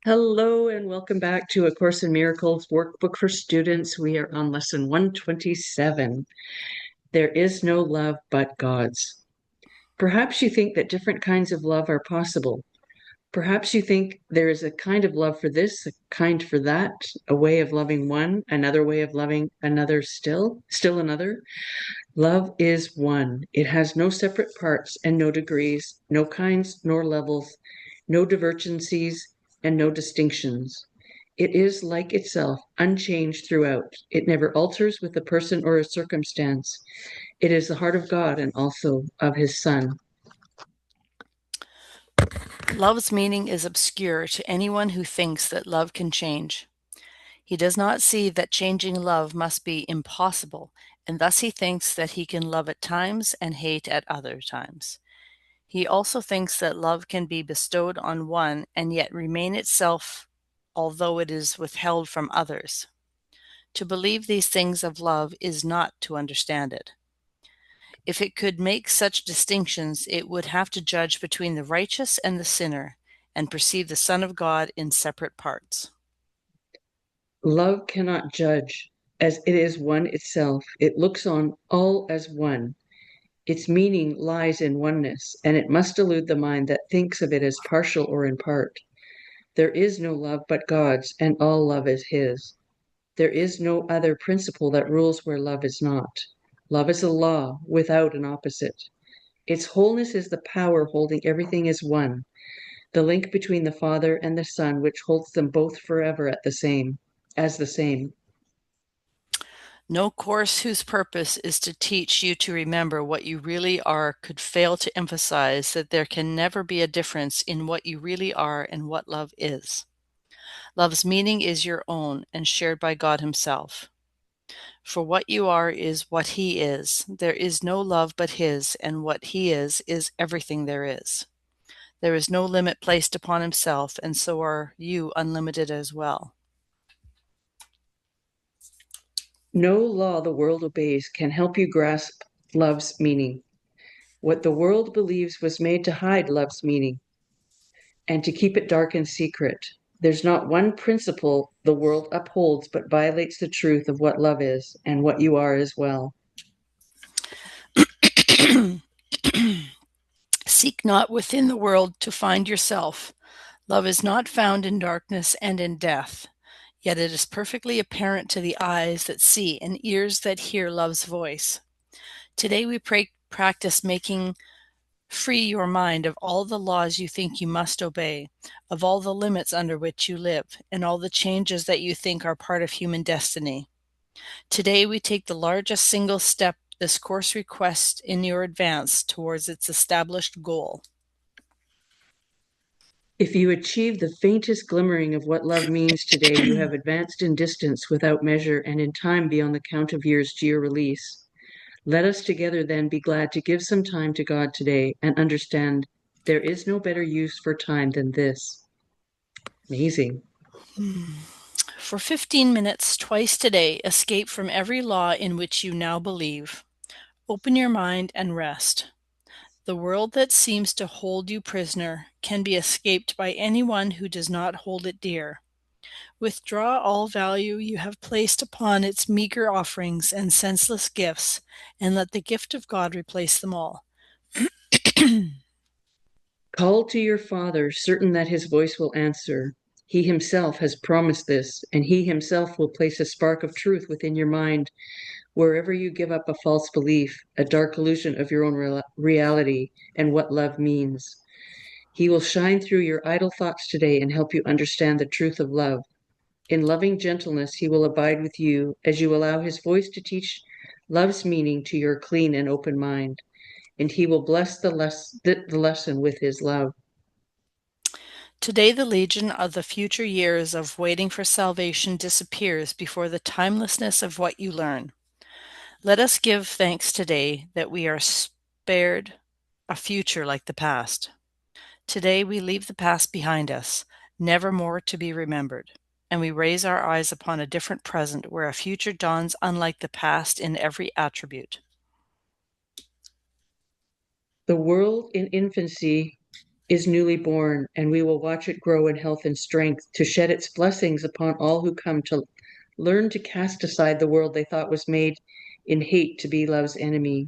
Hello and welcome back to A Course in Miracles workbook for students. We are on lesson 127. There is no love but God's. Perhaps you think that different kinds of love are possible. Perhaps you think there is a kind of love for this, a kind for that, a way of loving one, another way of loving another still another. Love is one. It has no separate parts and no degrees, no kinds nor levels, no divergencies and no distinctions. It is like itself, unchanged throughout. It never alters with a person or a circumstance. It is the heart of God and also of his Son. Love's meaning is obscure to anyone who thinks that love can change. He does not see that changing love must be impossible, and thus he thinks that he can love at times and hate at other times. He also thinks that love can be bestowed on one and yet remain itself, although it is withheld from others. To believe these things of love is not to understand it. If it could make such distinctions, it would have to judge between the righteous and the sinner, and perceive the Son of God in separate parts. Love cannot judge, as it is one itself. It looks on all as one. Its meaning lies in oneness, and it must elude the mind that thinks of it as partial or in part. There is no love but God's, and all love is his. There is no other principle that rules where love is not. Love is a law without an opposite. Its wholeness is the power holding everything as one, the link between the Father and the Son, which holds them both forever as the same. No course whose purpose is to teach you to remember what you really are could fail to emphasize that there can never be a difference in what you really are and what love is. Love's meaning is your own and shared by God Himself. For what you are is what He is. There is no love but His, and what He is everything there is. There is no limit placed upon Himself, and so are you unlimited as well. No law the world obeys can help you grasp love's meaning. What the world believes was made to hide love's meaning and to keep it dark and secret. There's not one principle the world upholds but violates the truth of what love is and what you are as well. Seek not within the world to find yourself. Love is not found in darkness and in death, yet it is perfectly apparent to the eyes that see and ears that hear love's voice. Today we practice making free your mind of all the laws you think you must obey, of all the limits under which you live, and all the changes that you think are part of human destiny. Today we take the largest single step this course requests in your advance towards its established goal. If you achieve the faintest glimmering of what love means today, you have advanced in distance without measure and in time beyond the count of years to your release. Let us together then be glad to give some time to God today and understand there is no better use for time than this. Amazing. For 15 minutes twice today, escape from every law in which you now believe. Open your mind and rest. The world that seems to hold you prisoner can be escaped by anyone who does not hold it dear. Withdraw all value you have placed upon its meager offerings and senseless gifts, and let the gift of God replace them all. Call to your Father, certain that his voice will answer. He himself has promised this, and he himself will place a spark of truth within your mind wherever you give up a false belief, a dark illusion of your own reality and what love means. He will shine through your idle thoughts today and help you understand the truth of love. In loving gentleness, he will abide with you as you allow his voice to teach love's meaning to your clean and open mind, and he will bless the lesson with his love. Today, the legion of the future years of waiting for salvation disappears before the timelessness of what you learn. Let us give thanks today that we are spared a future like the past. Today we leave the past behind us, never more to be remembered, and we raise our eyes upon a different present where a future dawns unlike the past in every attribute. The world in infancy is newly born, and we will watch it grow in health and strength to shed its blessings upon all who come to learn to cast aside the world they thought was made in hate to be love's enemy.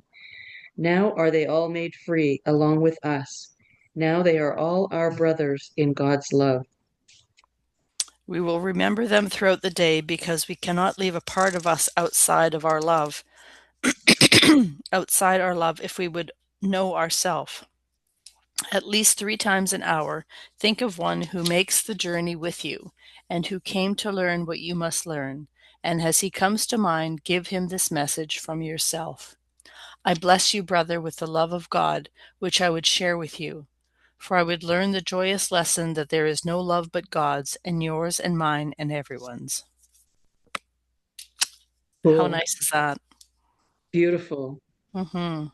Now are they all made free along with us. Now they are all our brothers in God's love. We will remember them throughout the day because we cannot leave a part of us outside of our love, outside our love if we would know ourself. At least 3 times an hour, think of one who makes the journey with you and who came to learn what you must learn. And as he comes to mind, give him this message from yourself. I bless you, brother, with the love of God, which I would share with you. For I would learn the joyous lesson that there is no love but God's, and yours and mine and everyone's. How Cool. nice is that? Beautiful. Mm-hmm.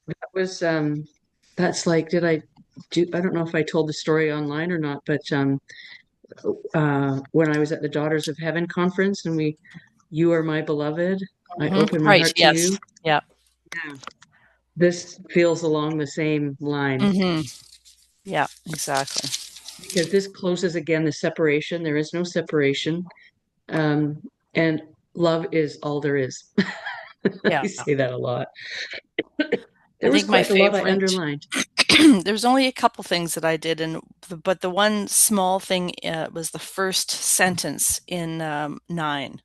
That was that's like did I do I don't know if I told the story online or not, but when I was at the Daughters of Heaven conference and we you are my beloved, I open Mm-hmm. my Right. heart to Yes. you. Yeah. Yeah. This feels along the same line Mm-hmm. Yeah. Exactly. because this closes again the separation. There is no separation. Um, and love is all there is. Yeah. I say that a lot. I There was think my quite a lot I favorite. underlined. There's only a couple things that I did, but the one small thing was the first sentence in 9.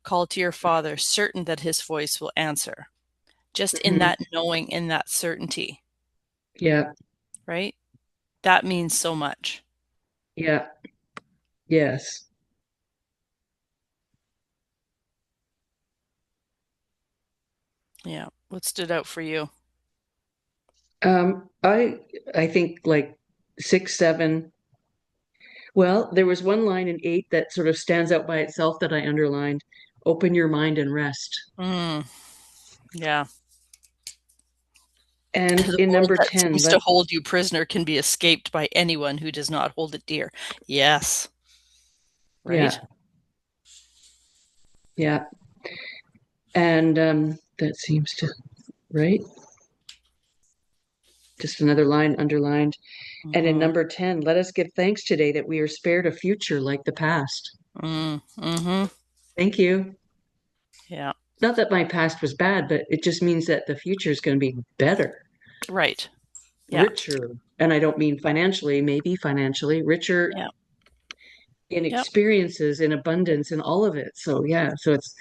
Call to your father, certain that his voice will answer. Just in Mhm. that knowing, in that certainty, Yeah, right? That means so much. yeah, yes. Yeah. What stood out for you? I think like 6, 7. Well, there was one line in 8 that sort of stands out by itself that I underlined. Open your mind and rest. Mm, yeah. And The in world number that 10, seems to hold you prisoner can be escaped by anyone who does not hold it dear. Yes. Right? yeah, yeah. And that seems to, right? Just another line underlined. And in Mm-hmm. number 10, let us give thanks today that we are spared a future like the past. Mm-hmm. Thank you. Yeah. Not that my past was bad, but it just means that the future is going to be better, Right. Yeah. richer. And I don't mean financially, maybe financially, richer Yeah. in Yep. experiences, in abundance, in all of it. So, yeah, so it's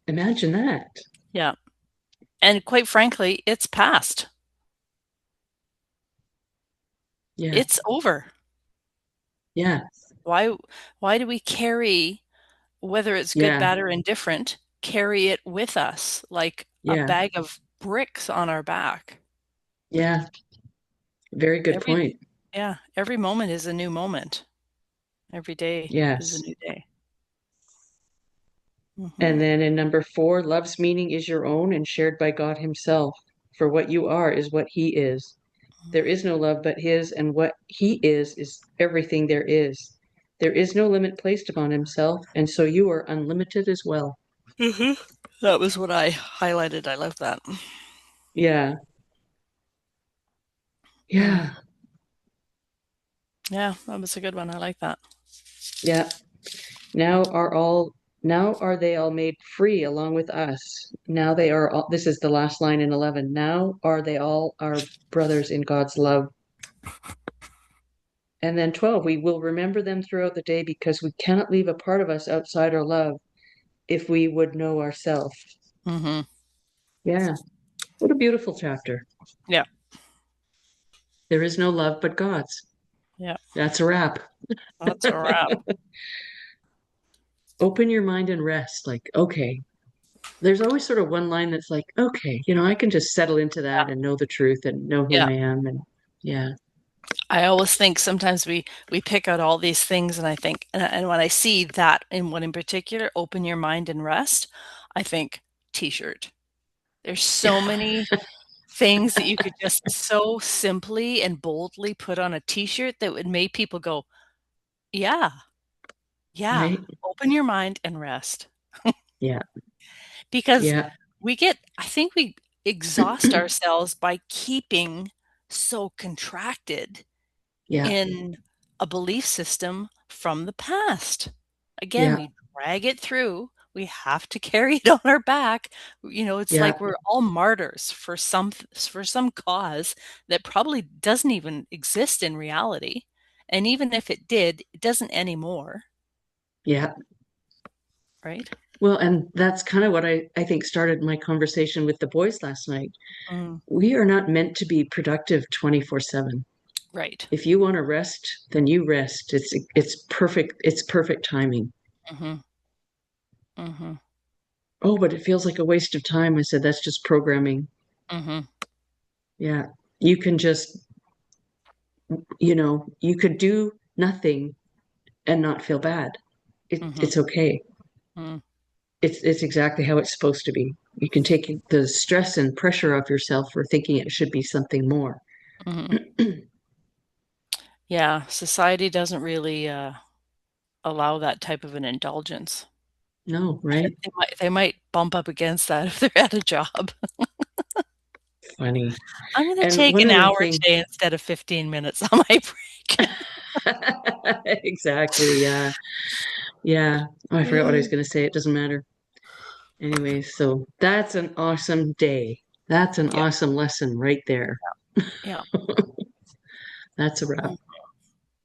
imagine that. Yeah. And quite frankly, it's past. Yeah, It's over. yeah, Why why do we carry, whether it's good, yeah, bad, or indifferent, carry it with us like a yeah, bag of bricks on our back? yeah. Very good Every point. yeah, every moment is a new moment. Every day is a Yes. new day. And Mhm. then in number 4, love's meaning is your own and shared by God Himself. For what you are is what He is. There is no love but His, and what He is everything there is. There is no limit placed upon Himself, and so you are unlimited as well. Mhm. That was what I highlighted. I love that. Yeah, Mm. yeah, Yeah, that was a good one. I like that. yeah. Now are all now are they all made free along with us. Now they are all this is the last line in 11. Now are they all our brothers in God's love. And then 12, we will remember them throughout the day because we cannot leave a part of us outside our love if we would know ourselves. Mhm. Yeah, what a beautiful chapter. Yeah. There is no love but God's. Yeah. That's a wrap. That's a wrap. Open your mind and rest. Like, okay. There's always sort of one line that's like, okay, I can just settle into that and know the truth and know who Yeah. I am. And yeah, I always think sometimes we pick out all these things, and I think, and when I see that in one in particular, open your mind and rest, I think t-shirt. There's so many things that you could just so simply and boldly put on a t-shirt that would make people go, yeah, yeah, right? open your mind and rest. Yeah, Because yeah, I think we exhaust ourselves by keeping so contracted Yeah. in a belief system from the past. Again, Yeah. we drag it through. We have to carry it on our back. It's Yeah. like we're all martyrs for some cause that probably doesn't even exist in reality. And even if it did, it doesn't anymore, Yeah. right? Well, and that's kind of what I think started my conversation with the boys last night. Mm, We are not meant to be productive 24/7. right. If you want to rest, then you rest. It's perfect. It's perfect timing. Hmm. Hmm. Oh, but it feels like a waste of time. I said, that's just programming. Hmm. Yeah. You can just, you could do nothing and not feel bad. Hmm. It's okay. Hmm. It's exactly how it's supposed to be. You can take the stress and pressure off yourself for thinking it should be something more. Hmm. Yeah, society doesn't really allow that type of an indulgence. No, right? They might bump up against that if they're at a job. Funny. I'm going to And take one an other hour thing, today instead of 15 minutes on my break. exactly. Yeah. Yeah. Oh, I forgot what I was Mm. going to say. It doesn't matter. Anyway, so that's an awesome day. That's an Yeah, awesome lesson right there. yeah. That's a wrap.